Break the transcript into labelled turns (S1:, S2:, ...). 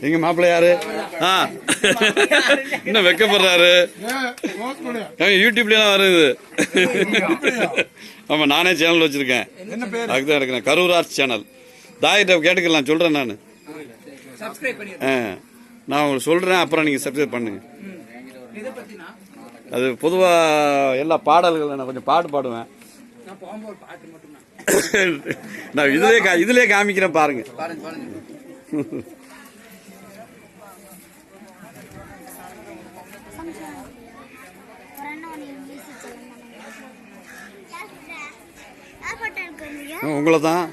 S1: எங்க மாப்பிள்ள யாரு? இன்னும் வெக்கப்படுறாரு. யூடியூப்ல எல்லாம் வருது. ஆமா, நானே சேனல் வச்சிருக்கேன். அதுதான் எடுக்கிறேன், கரூர் ஆர்ட்ஸ் சேனல். தாயிட்ட கேட்டுக்கலாம், சொல்றேன் நான். நான் உங்களுக்கு சொல்றேன், அப்புறம் நீங்க சப்ஸ்கிரைப் பண்ணுங்க. அது பொதுவா எல்லா பாடல்கள் நான் கொஞ்சம் பாட்டு பாடுவேன். நான் இதுலயே காமிக்கிறேன் பாருங்க. உங்களை தான்